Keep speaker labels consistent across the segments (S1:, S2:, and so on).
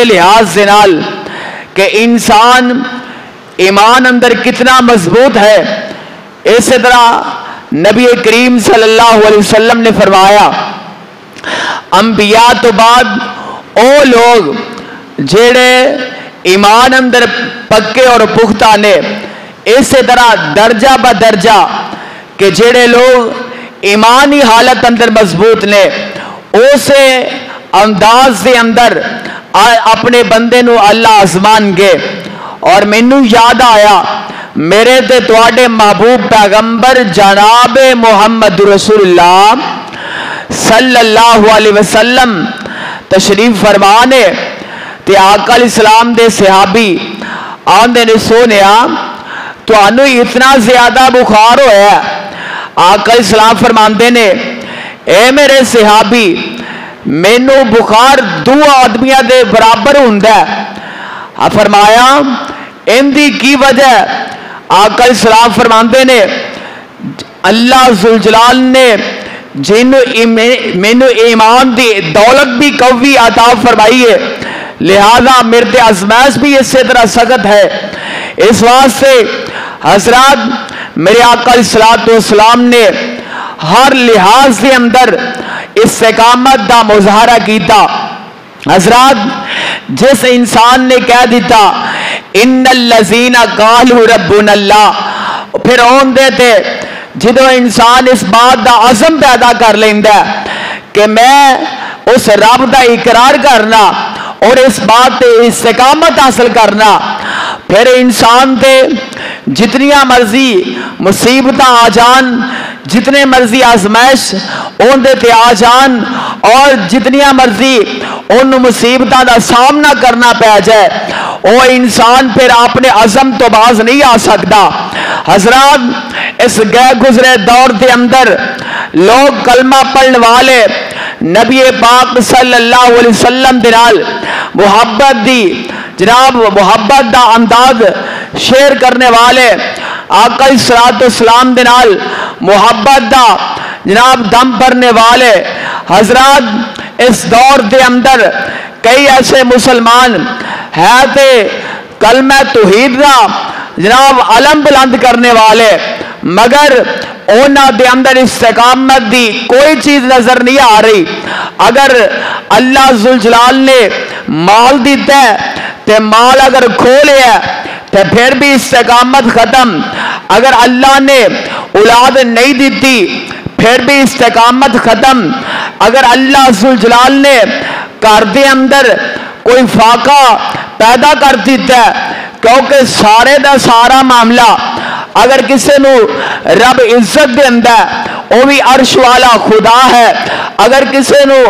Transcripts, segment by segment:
S1: والے لحاظ سے نال کہ انسان ایمان اندر کتنا مضبوط ہے، اسی طرح نبی کریم صلی اللہ علیہ وسلم نے فرمایا انبیاء تو بعد او لوگ جڑے ایمان اندر پکے اور پختہ نے، اسی طرح درجہ بدرجہ کہ جڑے لوگ ایمانی حالت اندر مضبوط نے اسے انداز دے اندر اپنے بندے نو اللہ آزمان گے۔ اور مینو یاد آیا میرے تے تواڈے محبوب پیغمبر جناب محمد رسول اللہ صلی اللہ علیہ وسلم تشریف فرمانے تے آقا علیہ السلام دے صحابی آندے نے سونیا تانوں اتنا زیادہ بخار ہویا ہے۔ آقا علیہ السلام فرماندے نے اے میرے صحابی مینو بخار دو آدمیاں دے برابر ہوندا ہے۔ فرمایا اندی کی وجہ؟ آقا علیہ السلام فرماندے نے اللہ ذوالجلال نے جنو مینو ایمان دی دولت بھی قوی عطا فرمائی ہے، لہذا میرے آزمائش بھی اسی طرح سخت ہے۔ اس واسطے حضرات میرے آقا علیہ السلام نے ہر لحاظ کے اندر استقامت دا مظاہرہ کیتا۔ حضرات جس انسان نے کہہ دیتا ان الذین قالوا ربنا اللہ، پھر اون دیتے جدو انسان اس بات دا عزم پیدا کر لیندا ہے کہ میں اس رب دا اقرار کرنا اور اس بات تے استقامت حاصل کرنا، پھر انسان تے جتنیاں مرضی مصیبتاں آ جان، جتنے مرضی آزمائش اون دے تے آ جان اور جتنیاں مرضی ان مصیبتاں دا سامنا کرنا پہ جائے، وہ انسان پھر اپنے عزم تو باز نہیں آ سکتا۔ حضرات اس گئے گزرے دور دے اندر لوگ کلمہ پڑھنے والے نبی پاک صلی اللہ علیہ وسلم دے نال محبت دی جناب محبت دا انداز شیئر کرنے والے آقا علیہ السلام دے نال محبت دا جناب دم بھرنے والے حضرات اس دور دے اندر کئی ایسے مسلمان ہے تے کلمہ توحید دا جناب علم بلند کرنے والے، مگر اونا دے اندر استقامت دی کوئی چیز نظر نہیں آ رہی۔ اگر اللہ ذوالجلال نے مال دیتا ہے تے مال اگر کھو لیا تو پھر بھی استقامت ختم، اگر اللہ نے اولاد نہیں دیتی پھر بھی استقامت ختم، اگر اللہ ذوالجلال نے گھر دے اندر کوئی فاقہ پیدا کر دیتا ہے، کیونکہ سارے دا سارا معاملہ اگر کسی نو رب عزت دیندا ہے وہ بھی عرش والا خدا ہے، اگر کسی نو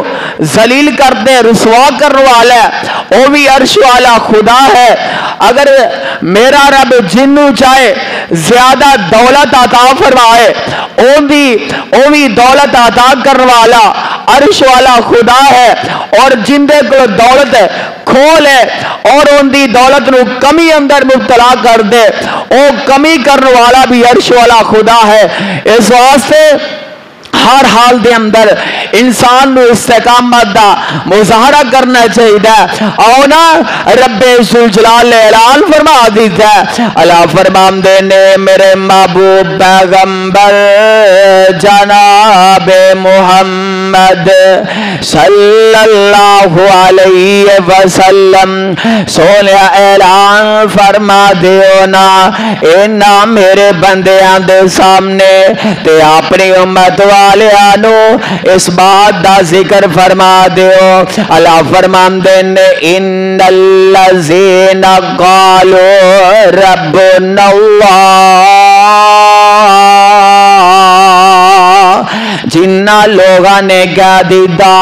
S1: ذلیل کر دے رسوا کرنے والا ہے وہ بھی عرش والا خدا ہے، اگر میرا رب جنو چاہے زیادہ دولت عطا فرمائے وہ بھی دولت عطا کرنے والا عرش والا خدا ہے، اور جن دے کو دولت کھول ہے اور ان دی دولت نو کمی اندر مبتلا کر دے وہ کمی کرنے والا بھی عرش والا خدا ہے۔ اس واسطے ہر حال دے اندر انسان نو استقامت دا مظاہرہ کرنا چاہیے۔ او نا رب ذوالجلال اعلان فرما دیتا ہے، اللہ فرمان دینے میرے محبوب پیغمبر جناب محمد صلی اللہ علیہ وسلم سونے اعلان فرما دیو نا اینا میرے بندیاں دے سامنے تے اپنی امت والےانو اس بات دا ذکر فرما دیو۔ اللہ فرمان دینے ان الذین قالوا ربنا اللہ، جنہ لوگاں نے کہہ دیتا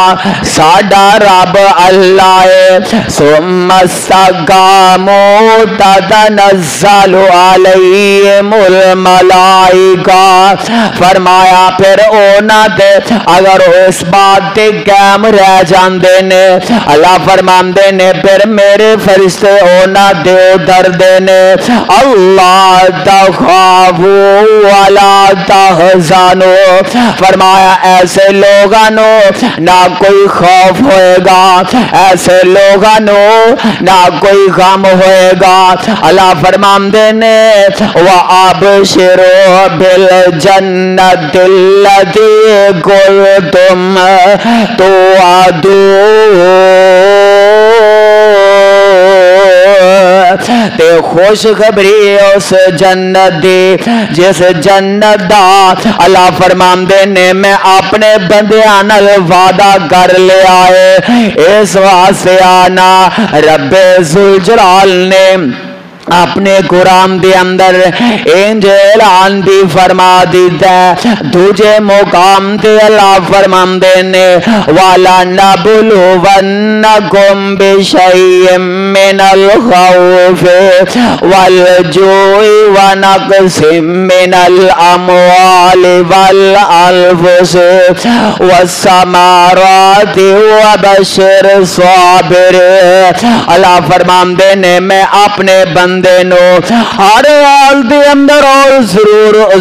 S1: ساڈا رب اللہ ہے، ثم استقاموا تتنزل علیہم الملائکہ، فرمایا پھر اونا دے اگر اس بات تے قائم رہ جاندے نے، اللہ فرماندے نے پھر میرے فرشتے اونا دے دردے نے اللہ تخافوا ولا تحزنوا، فرمایا فرمایا ایسے لوگوں نہ کوئی خوف ہوئے گا، ایسے لوگوں نہ کوئی غم ہوئے گا۔ اللہ فرماندے نے وَأَبْشِرُوا بِالْجَنَّةِ الَّتِي كُنتُمْ تُوعَدُونَ، تے خوشخبری اس جنت دی جس جنت دا اللہ فرماندے نے میں اپنے بندیاں نال وعدہ کر لیا ہے۔ اس واسطے آنا رب ذوالجلال نے اپنے قرآن دے اندر انج اعلان بھی فرما دیتا ہے۔ دوجے مقام تے اللہ فرماندے نے وَلَنَبْلُوَنَّكُمْ بِشَيْءٍ مِّنَ الْخَوْفِ وَالْجُوعِ وَنَقْصٍ مِّنَ الْأَمْوَالِ وَالْأَنفُسِ وَالثَّمَرَاتِ وَبَشِّرِ الصَّابِرِينَ۔ اللہ فرماندے نے میں اپنے بندے ہر حال دے اندر اور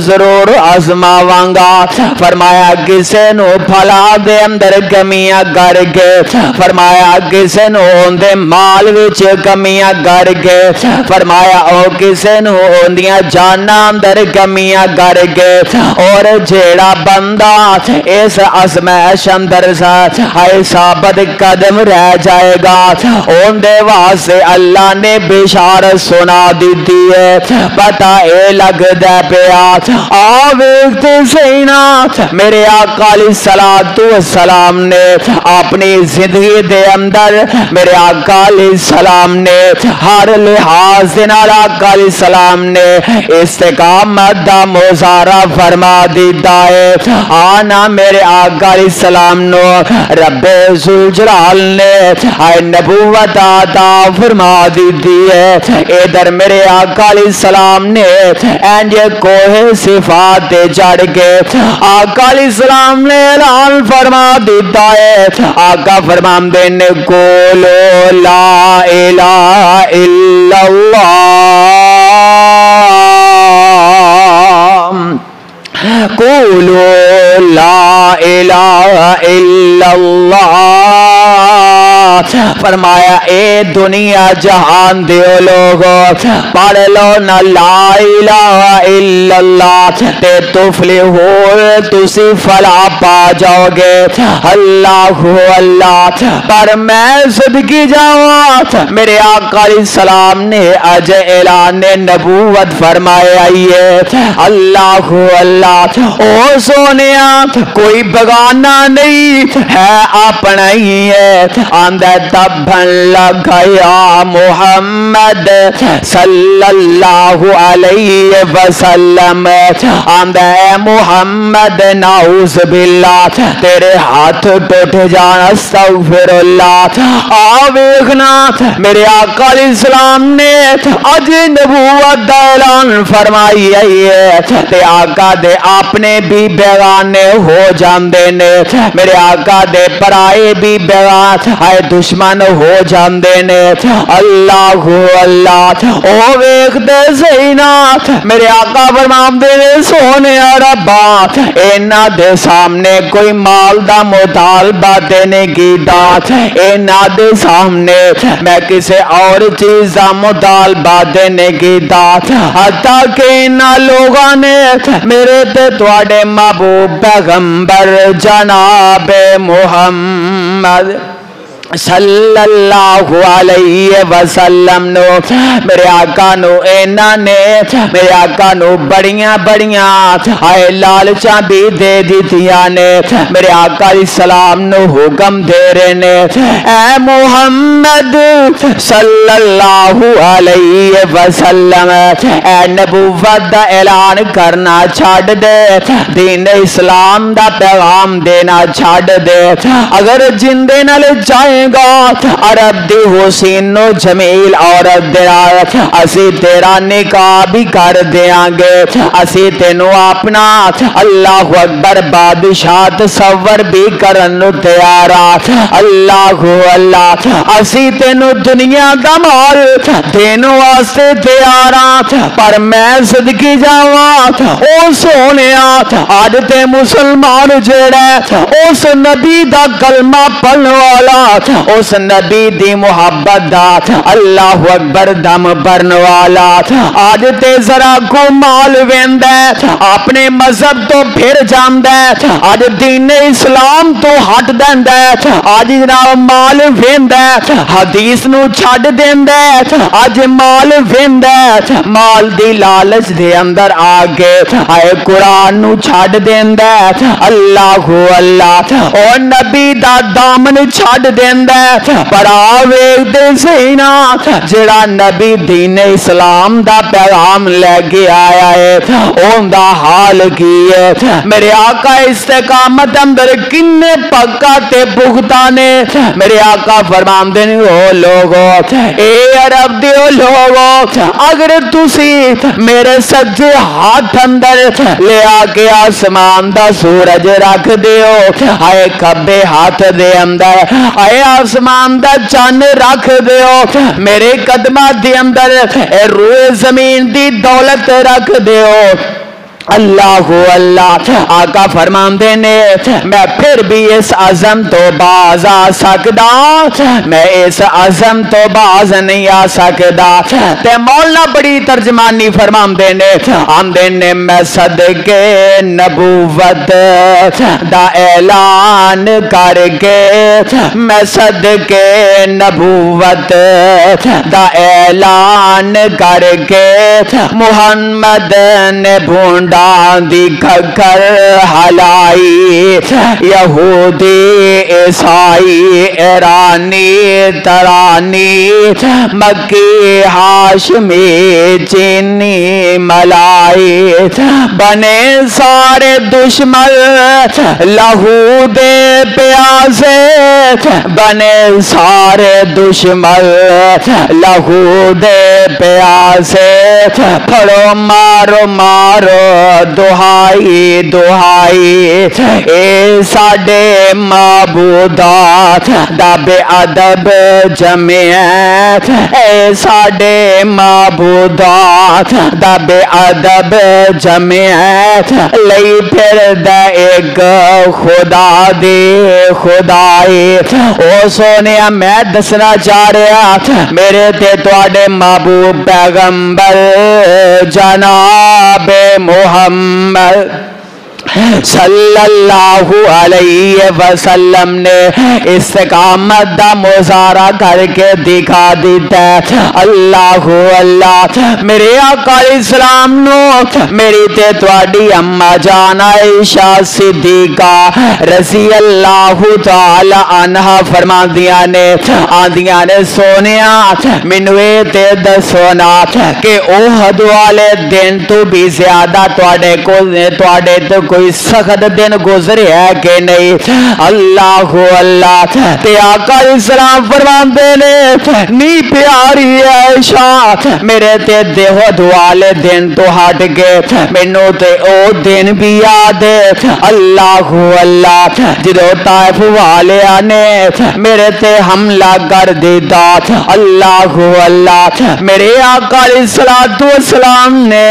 S1: ضرور آزماواں گا۔ فرمایا کسے نو پھلا دے اندر کمیاں کر کے، فرمایا کسے نو دے مال وچ کمیاں کر کے، فرمایا او کسے نو دیاں جاناں اندر کمیاں کر کے، اور جیڑا بندہ اس ازمائش اندر ہائے ثابت قدم رہ جائے گا، اون دے واسطے اللہ نے بشارت سنا دیتی ہے۔ پتہ اے لگدا پیا آ ویکھتے سینا میرے آقا علیہ الصلوۃ والسلام نے اپنی زندگی دے اندر میرے آقا علیہ السلام نے ہر لحاظ دے نال آقا علیہ السلام نے استقامت دا مظاہرہ فرما دیتا ہے۔ آنا میرے آقا علیہ السلام نو رب ذوالجلال نے نبوت عطا فرما دیتی ہے۔ ادھر میرے آقا علیہ السلام نے اینج کوہ صفات تے چڑھ کے آقا علیہ السلام نے اعلان فرما دیتا ہے۔ آقا فرماندے نے قولوا لا الہ الا اللہ، قولوا لا الہ الا اللہ۔ فرمایا اے دنیا جہان دیو لوگو پڑھ لو نا لا الہ الا اللہ تے تفلحون، تسی فلاح پا جاؤ گے۔ اللہ اللہ پر میں صدقی جاؤں میرے آقا علیہ السلام نے اج اعلان نبوت فرمایا ہے۔ اللہ اللہ او سونیا کوئی بگانا نہیں ہے، اپنا ہی ہے۔ آندہ تبھن لگا یا محمد صلی اللہ علیہ وسلم، آندہ اے محمد نعوذ باللہ تیرے ہاتھ ٹوٹ جان استغفر اللہ۔ آویخنا میرے آقا علیہ السلام نے اج نبوت دا اعلان فرمائی ہے، تے آقا دے اپنے بھی بیگانے ہو جاندے نے، میرے آقا دے پرائے بھی بیگان آئے دشمن ہو جاندے نے۔ اللہ اللہ او ویکھ دے سینا میرے آقا فرماندے نے سونے ربا اینا دے سامنے کوئی مال دا مطالبہ دینے کی دات، اینا دے سامنے میں کسی اور چیز دا مطالبہ دینے کی دات، حتیٰ کہ اینا لوگاں نے میرے تے تواڈے محبوب پیغمبر جناب محمد صلی اللہ علیہ وسلم نو میرے آقا نو اینا نے میرے آقا نو بڑیاں بڑیاں آئے لالچاں بھی دے دیتیاں نے۔ میرے آقا علیہ السلام نو حکم دے رہے نے اے محمد صلی اللہ علیہ وسلم اے نبوت دا اعلان کرنا چھاڑ دے، دین اسلام دا پیغام دینا چھاڑ دے، اگر جندے نال چاہے گا عرب دی حسین و جمیل عورت دے نال اسی تیرا نکاح بھی کر دیاں گے اسی تینو اپنا اللہ اکبر بادشاہ تصور بھی کرن نو تیار اللہ اللہ اسی تینو دنیا دا مال دین واسطے تیار پر میں صدقی جاواں او سونیا اج تے مسلمان جڑا اس نبی دا کلمہ پڑھن والا اس نبی دی محبت دا اللہ اکبر دم بھرن والا اج تے ذرا کو مال ویندا اپنے مذہب تو پھر جاندا اج دین اسلام تو ہٹ دیندا اج جناب مال ویندا حدیث نو چھڈ دیندا اج مال ویندا مال دی لالچ دے اندر آ کے اے قرآن نو چھڈ دیندا اللہ اللہ او نبی دا دامن چھڈ دیندا پر آ ویکھ دے سینا جڑا نبی دین اسلام دا پیغام لے کے آیا ہے اون دا حال کی ہے میرے آقا استقامت اندر کنے پکا تے پختہ نے میرے آقا فرماندے نے او لوگو اے عرب دے او لوگو اگر تسی میرے سجے ہاتھ اندر لے آ کے آسمان دا سورج رکھ دیو اے کھبے ہاتھ دے اندر اے آسمان دا چاند رکھ دیو میرے قدمہ دے اندر اے روئے زمین دی دولت رکھ دیو اللہ اللہ آقا فرماندے نے میں پھر بھی اس عزم تو باز آ سکدا میں اس عزم تو باز نہیں آ سکدا تے مولا بڑی ترجمانی فرماندے نے آندے نے میں صدقے نبوت دا اعلان کر کے میں صدقے نبوت دا اعلان کر کے محمد نے بھونڈا دی کھکر ہلائی یہودی عیسائی ایرانی ترانی مکی ہاشمی چینی ملائی بنے سارے دشمن لہو دے پیاسے بنے سارے دشمن لہو دے پیاسے پھڑو مارو مارو دہائی دہائی اے ساڈے معبودات دا بے ادب جمعیت اے ساڈے معبودات دا بے ادب جمعیت لئی پھر دا ایک خدا دے خدائی او سونیا میں دسنا چاہ رہا میرے تے تواڈے محبوب پیغمبر جناب محمد صلی اللہ علیہ وسلم نے استقامت دا مظاہرہ کر کے دکھا دیتا ہے اللہ اللہ میرے آقا علیہ السلام نو میری تے تواڈی اما جان عائشہ صدیقہ رضی اللہ تعالی عنہا فرما دیا نے آندیاں نے سونیا منوے تے دسونا کہ احد والے دن تو بھی زیادہ تواڈے تو کوئی سخت دن گزرے ہے کہ نہیں اللہ اللہ تے آقا علیہ السلام فرماندے نے نی پیاری عائشہ میرے تے دیہد والے دن تو ہٹ گئے مینوں تے او دن بھی یاد ہے اللہ اللہ جدو طائف والے نے میرے تے حملہ کر دیتا اللہ اللہ میرے آقا علیہ السلام نے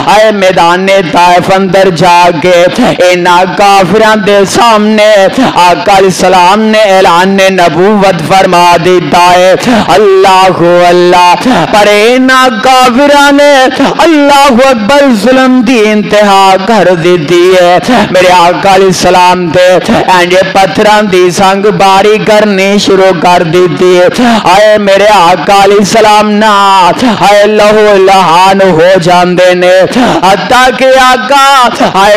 S1: اے میدان طائف اندر جا کے اینا کافران دے سامنے آقا علیہ السلام نے اعلان نبوت فرما دیتا ہے اللہ اللہ پر اینا کافران نے اللہ اکبر ظلم دی انتہا کر دیتی ہے میرے آقا علیہ السلام دے اینجے پتھران دی سنگ باری کرنی شروع کر دیتی ہے آئے میرے آقا علیہ السلام نا آئے لہو لہان ہو جاندے نے حتیٰ کہ آقا آئے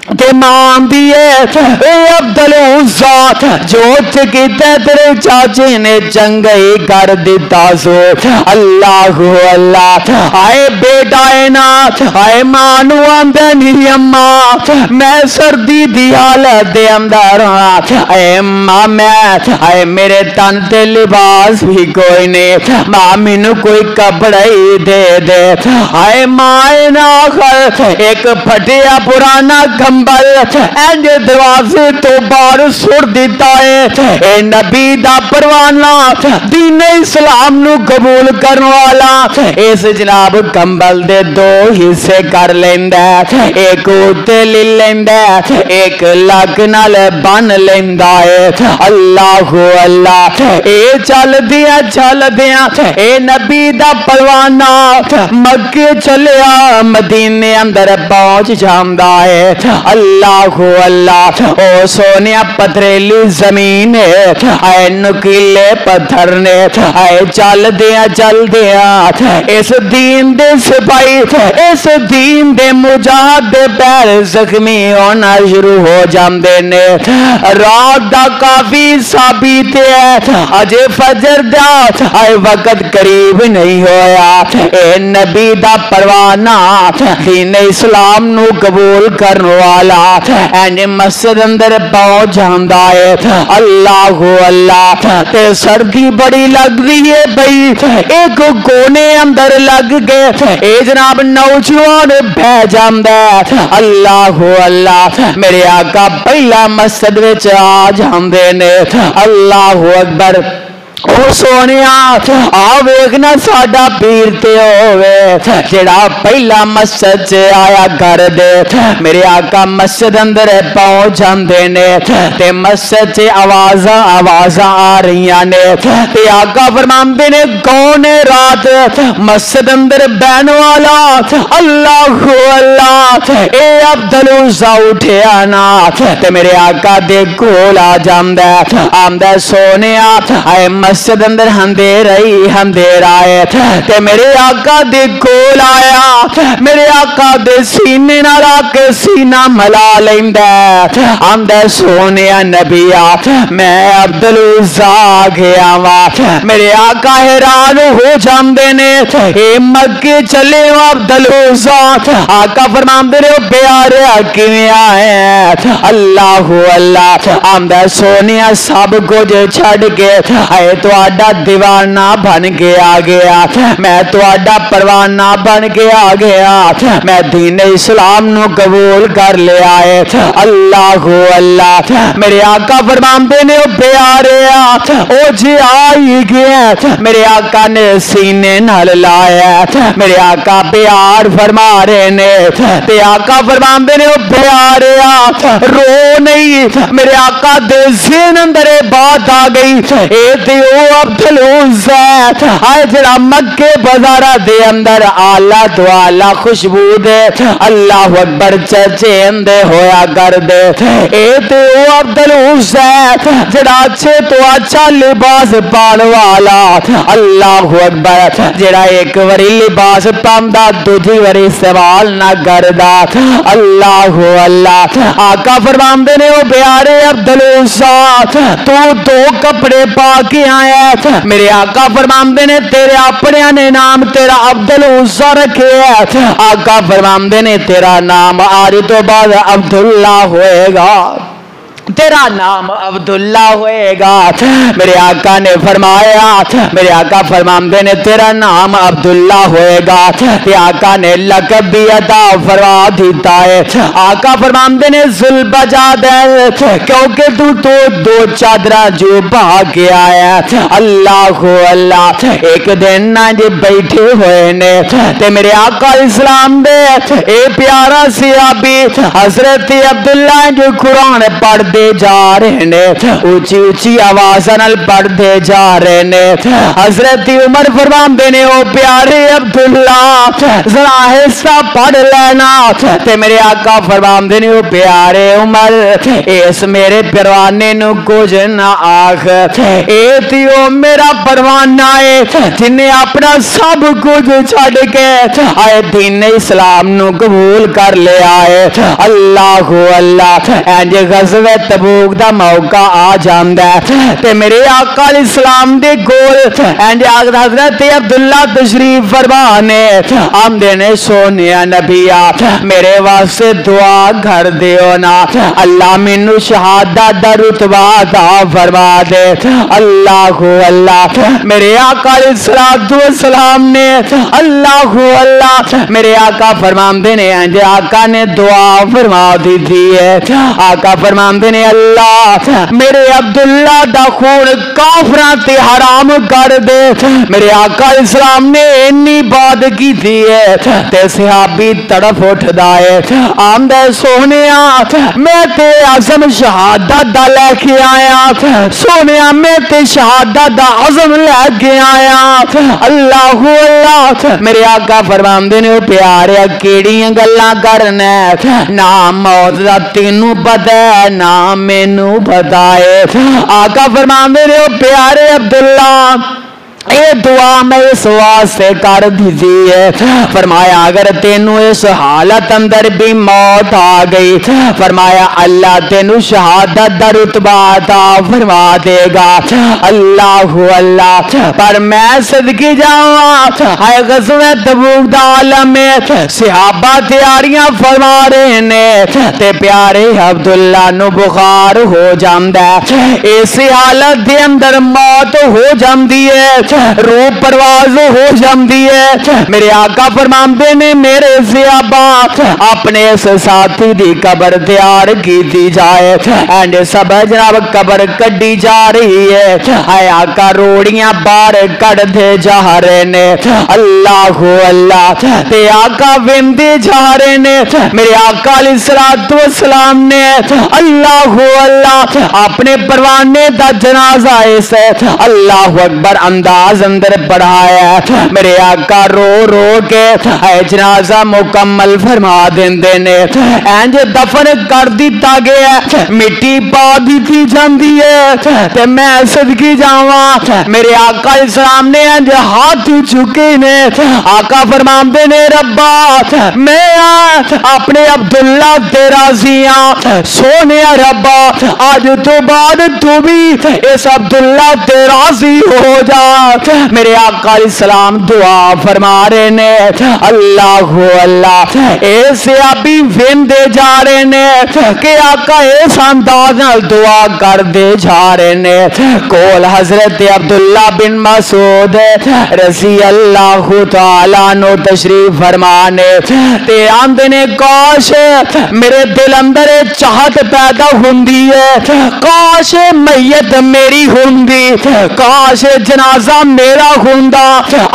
S1: کہ ماں دیے اے عبدل عزا جو چکیتے تیرے چاچے نے چنگئی کر دیتا سو اللہ اللہ آئے بیٹا اے نا آئے مانو آندے میری اماں میں سردی دی حالت دے اندر اے اماں میں آئے میرے تن تے لباس بھی کوئی نہیں ماں مینو کوئی کپڑا ہی دے دے آئے ماں نا آخر ایک پھٹیا پرانا کمبل اینڈ دروازے تو باہر سڑ دیتا ہے اے نبی دا پروانہ دین اسلام نو قبول کرن والا اس جناب کمبل دے دو حصے کر لیندا ایک اوتے لے لیندا ایک لگ نال بن لیندا ہے اللہ اللہ اے چل دیا اے نبی دا پروانہ مکے چلیا مدینے اندر پہنچ جاندا ہے اللہ اللہ او سونیا پتھریلی زمین ہے اے نکیلے پتھر نے اے چل دیا اس دین دے سپاہی اس دین دے مجاہد دے پیر زخمی ہونا شروع ہو جاندے نے رات دا کافی ثابت ہے اجے فجر دا اے وقت قریب نہیں ہویا اے نبی دا پروانہ دین اسلام نو قبول کرن والا اینڈ مسجد اندر پہنچ جاندا ہے اللہ اللہ تے سردی بڑی لگ رہی ہے بھئی ایک کونے اندر لگ گئے اے جناب نوجوان بہ جاندا ہے اللہ اللہ میرے آقا پہلا مسجد وچ آ جاندے نے اللہ اکبر او سونیا آ ویکھنا ساڈا پیر تے ہووے جڑا پہلا مسجد چ آیا کر دے میرے آقا مسجد اندر پہنچ جاندے نے تے مسجد چ آوازاں آ رہیاں نے تے آقا فرماندے نے کون ہے رات مسجد اندر بہن والا اللہ اللہ اے عبدل عزا اٹھیا نا تے میرے آقا دے کول آ جاندا ہے آندا سونیا اے مسجد اندر اندھیرا ہے تے میرے آقا دے کول آیا میرے آقا دے سینے نال آ کے سینہ ملا لیندا آندا سونیا نبیا میں عبدل عزا گیا وا میرے آقا حیران ہو جاندے نے اے مکے چلے عبدل عزا آقا فرماندے نے پیارا کیویں آئے اللہ اللہ آندا سونیا سب کچھ چھڈ کے اے تواڈا دیوانہ بن کے آ گیا میں تواڈا پروانہ بن کے آ گیا میں دین اسلام نو قبول کر لیا ہے اللہ اللہ میرے آقا فرماندے نے او پیاریا او جی آئی گیا میرے آقا نے سینے نال لایا میرے آقا پیار فرما رہے نے تے آقا فرماندے نے او پیاریا رو نہیں میرے آقا دے ذہن اندر بات آ گئی اے تے او عبدل عزا آئے جڑا مکے بازارہ دے اندر آلہ تو آلہ خوشبو دے اللہ اکبر چرچے اندے ہویا کر دے اے تے او عبدل عزا جڑا اچھے تو اچھا لباس پان والا اللہ اکبر جڑا ایک وری لباس پاندا دوجی وری سوال نہ کردا اللہ اللہ آقا فرماندے نے او پیارے عبدل عزا تو دو کپڑے پا کے آیا میرے آقا فرماندے نے تیرے اپنے نے نام تیرا عبدل عزا رکھے آقا فرماندے نے تیرا نام آج تو بعد عبداللہ ہوئے گا تیرا نام عبداللہ ہوئے گا میرے آقا نے فرمایا میرے آقا فرماندے نے تیرا نام عبداللہ ہوئے گا تے آقا نے لقب بھی عطا فرما دیتا ہے آقا فرماندے نے ذوالبجاد کیونکہ تو دو چادرہ جو بھاگ کے آیا اللہ اللہ ایک دن نہ جی بیٹھے ہوئے نے تے میرے آقا اسلام دے اے پیارا صحابی حضرت عبداللہ جو قرآن پڑھ دے دے جا رہے نے اچھی اچھی آواز نال پڑھ دے جا رہے نے حضرت عمر فرماندے نے او پیارے عبداللہ ذرا حصہ پڑھ لینا تے میرے آقا فرماندے نے او پیارے عمر اس میرے پروانے نو کچھ نہ آخ اے تیو میرا پروانہ ہے جن نے اپنا سب کچھ چھڑ کے آئے دین اسلام نو قبول کر لیا ہے اللہ اللہ اینج غزوہ تبوک دا موقع آ جاندا ہے تے میرے آقا علیہ السلام دے کول اینج حضرت عبداللہ تشریف فرمانے آمدے نے سونیا نبیا میرے واسطے دعا کر دیو نا اللہ مینوں شہادت دا رتبہ عطا فرما دے اللہ اللہ میرے آقا علیہ السلام نے اللہ اللہ میرے آقا فرماندے نے انج آقا نے دعا فرما دی تھی ہے آقا فرماندے نے اللہ میرے عبداللہ دا خون کافراں تے حرام کر دے میرے آقا علیہ السلام نے انی بات کی تھی ہے تے صحابی تڑف اٹھدا ہے آمدے سونیا میں تے عزم شہادت دا لے کے آیا سونیا میں تے شہادت دا عزم لے کے آیا اللہ اللہ میرے آقا فرماندے نے پیارے کیڑیاں گلاں کرنا نہ موت دا تینوں پتہ ہے نہ مینوں پتہ ہے آقا فرماندے نے پیارے عبداللہ اے دعا میں اس واسطے کر دیتی ہے فرمایا اگر تینوں اس حالت اندر بھی موت آ گئی فرمایا اللہ تینوں شہادت دا رتبہ عطا فرما دے گا اللہ اللہ پر میں صدقے جاواں اے غزوہ تبوک دا عالم میں صحابہ تیاریاں فرما رہے نے تے پیارے عبداللہ نو بخار ہو جاندا ہے اس حالت دے اندر موت ہو جاندی ہے روح پرواز ہو جاندی ہے میرے آقا فرماندے نے میرے صحابہ اپنے اس ساتھی دی قبر تیار کیتی جائے اینڈ سب جناب قبر کڈی جا رہی ہے اے آقا روڑیاں باہر کڈ دے جا رہے نے اللہ اللہ تے آقا ویندے جا رہے نے میرے آقا علیہ الصلوۃ والسلام نے اللہ اللہ اپنے پروانے دا جنازہ اسے اللہ اکبر انداز اندر پڑھایا میرے آقا رو رو کے جنازہ مکمل فرما دیندے نے اینج دفن کر دیتا گیا مٹی پا دیتی جاندی ہے تے میں صدقے جاواں میرے آقا علیہ السلام نے اینج ہاتھ چکے نے آقا فرماندے نے ربا میں اپنے عبداللہ تے راضی ہاں سونے ربا آج تو بعد تو بھی اس عبداللہ تے راضی ہو جا میرے آقا علیہ السلام دعا فرما رہے نے اللہ اللہ ایسے ابھی ویندے جا رہے نے کہ آقا اس انداز نال دعا کر دے جا رہے نے کول حضرت عبداللہ بن مسعود رضی اللہ تعالیٰ عنہ تشریف فرمانے تے آندے نے کاش میرے دل اندر چاہت پیدا ہوندی ہے کاش میت میری ہوندی کاش جنازہ میرا ہوندا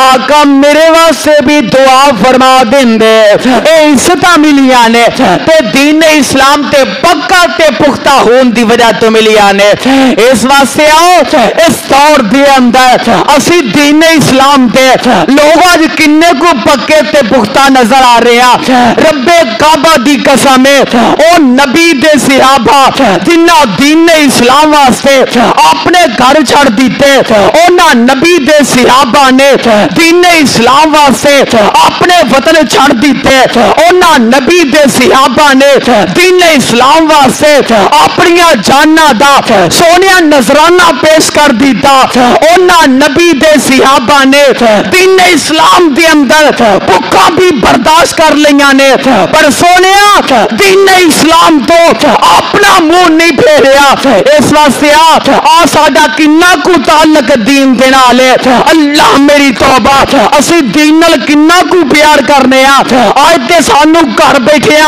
S1: آقا میرے واسطے بھی دعا فرما دیندے اے عزتاں ملیاں نے تے دین اسلام تے پکا تے پختہ ہون دی وجہ تو ملیاں نے اس واسطے آؤ اس دور دے اندر اسی دین اسلام تے لوگ آج کنے کو پکے تے پختہ نظر آ رہے ہیں رب کعبہ دی قسم او نبی دے صحابہ جنہ دین اسلام واسطے اپنے گھر چھڑ دیتے اونا نبی دے صحابہ نے دین اسلام واسطے اپنے وطن چھڑ دیتے اونا نبی دے صحابہ نے دین اسلام واسطے اپنی جانا دا سونیا نظرانہ پیش کر دیتا اونا نبی دے صحابہ نے دین اسلام دے اندر بکا بھی برداشت کر لیاں نے پر سونیا دین اسلام تو اپنا منہ نہیں پھیریا اس واسطے ساڈا کنا کو تعلق دین دے نال ہے اللہ میری توبہ اسی دین نال کنا کو پیار کرنے آج تے سانو گھر بیٹھے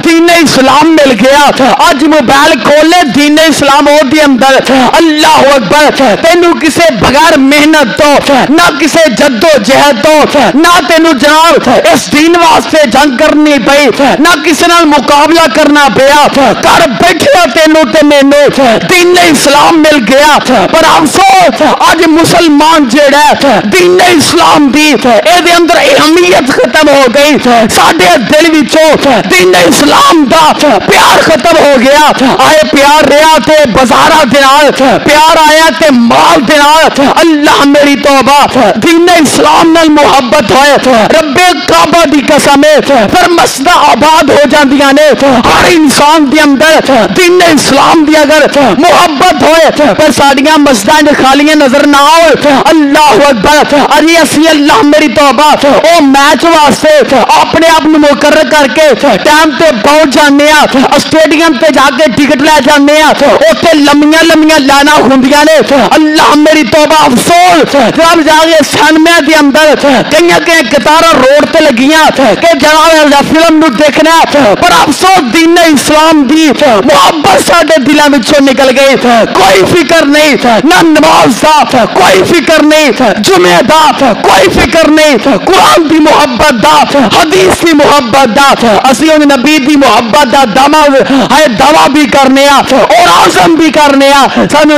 S1: دین اسلام مل گیا اج موبائل کھولے دین اسلام ہو دی اندر اللہ اکبر تینو کسے بغیر محنت تو نہ کسے جد و جہد تو نہ تینو جناب اس دین واسطے جنگ کرنی پئی نہ کسے نال مقابلہ کرنا پیا گھر بیٹھے تینو تے مینو دین اسلام مل گیا پر افسوس اج مسلمان جیڑا دین اسلام دی اے دے اندر اہمیت ختم ہو گئی ساڈے دل وچوں دین اسلام دا پیار ختم ہو گیا آئے پیار رہا تے بازاراں دے نال پیار آیا تے مال دے نال اللہ میری توبہ دین اسلام نال محبت ہوئے رب کعبہ دی قسم پھر مسجد آباد ہو جاندیاں نے ہر انسان دے اندر دین اسلام دی اگر محبت ہوئے پر ساڈیاں مسجداں خالیاں نظر نہ آئے اللہ اکبر اری اسی اللہ میری توبہ او میچ واسطے اپنے آپ مقرر کر کے ٹائم تے پہنچ جانے اسٹیڈیم تے جا کے ٹکٹ لے جانے اوتھے لمیاں لمیاں لائناں ہوندیاں نے اللہ میری توبہ افسوس جب جا کے سینما دے اندر کئی قطاراں روڈ تے لگیاں کہ جناب فلم نو دیکھنا پر افسوس دین اسلام دی محبت ساڈے دلاں وچوں نکل گئی کوئی فکر نہیں نہ نماز دا کوئی فکر نہیں جمعہ دا کوئی فکر نہیں قرآن دی محبت دا حدیث دی محبت دا اسی ان نبی دی محبت دا دعویٰ بھی کرنے اور عزم بھی کرنے سانو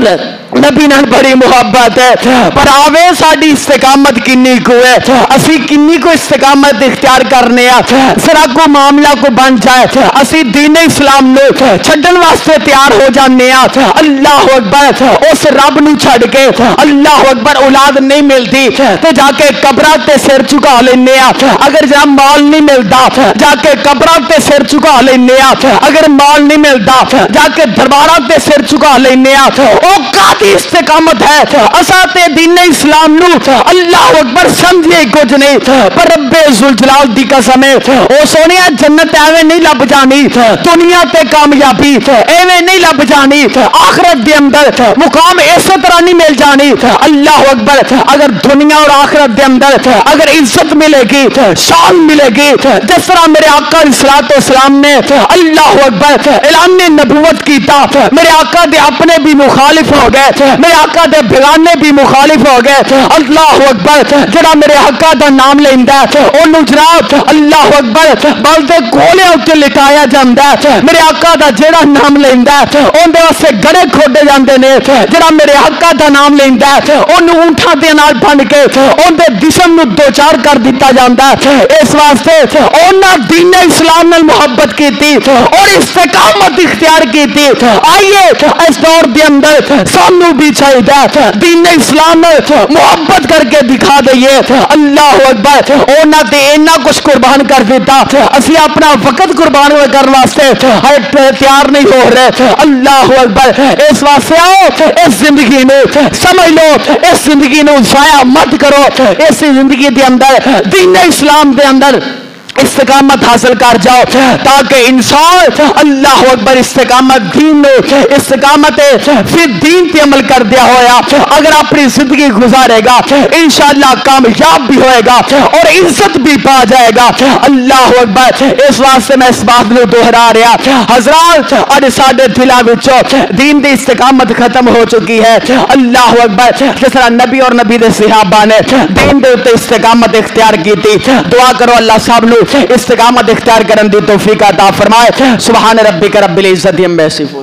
S1: نبی نال بڑی محبت ہے پر آوے ساڈی استقامت کنی کو ہے اسی کنی کو استقامت اختیار کرنے ذرا کو معاملہ کو بن جائے اسی دین اسلام نو چھڈن واسطے تیار ہو جانے اللہ اکبر اس رب نو چھڈ کے اللہ اکبر اولاد نہیں ملتی تے جا کے قبراں تے سر چکا لینے اگر جا مال نہیں ملتا جا کے قبراں تے سر چکا لینے اگر مال نہیں ملتا جا کے درباراں تے سر چکا لینے او استقامت ہے اساں تے دین اسلام نو اللہ اکبر سمجھے کچھ نہیں پر رب ذوالجلال دی قسم او سونیا جنت ایویں نہیں لب جانی دنیا تے کامیابی ایویں نہیں لب جانی آخرت دے اندر مقام اس طرح نہیں مل جانی اللہ اکبر اگر دنیا اور آخرت دے اندر اگر عزت ملے گی شان ملے گی جس طرح میرے آقا علیہ الصلوۃ والسلام نے اللہ اکبر اعلان نبوت کیتا میرے آقا دے اپنے بھی مخالف ہو گئے میرے آقا دے بیگانے بھی مخالف ہو گئے اللہ اکبر جڑا میرے آقا دا نام لیندا ہے اونوں جناب اللہ اکبر بل دے کولے اوتے لٹایا جاندا ہے میرے آقا دا جڑا نام لیندا ہے اون دے واسطے گڑے کھوڈے جاندے نے جڑا میرے آقا دا نام لیندا ہے اونوں اونٹاں دے نال بن کے اون دے جسم نو دو چار کر دتا جاندا ہے اس واسطے اوناں دین اسلام نال محبت کیتی اور استقامت اختیار کیتی آئیے اس دور دے اندر سانو بھی چاہیے دین اسلام محبت کر کے دکھا دئیے اللہ اکبر اونا تے اینا کچھ قربان کر دیتا اسی اپنا وقت قربان کرنے واسطے تیار نہیں ہو رہے اللہ اکبر اس واسطے آؤ اس زندگی میں سمجھ لو اس زندگی میں ضائع مت کرو اس زندگی دے اندر دین اسلام دے اندر استقامت حاصل کر جاؤ تاکہ انسان اللہ اکبر استقامت دین استقامت پھر دین پہ عمل کر دیا ہویا اگر اپنی زندگی گزارے گا انشاءاللہ کامیاب بھی ہوئے گا اور عزت بھی پا جائے گا اللہ اکبر اس واسطے میں اس بات کو دوہرا رہا حضرات اور ساڈے دلاں وچوں دین دی استقامت ختم ہو چکی ہے اللہ اکبر جس طرح نبی اور نبی دے صحابہ نے دین دے اوپر استقامت اختیار کی تھی دعا کرو اللہ سب لوگ استقامت اختیار کرن دی توفیق عطا فرمائے سبحان ربک رب العزت عما یصفون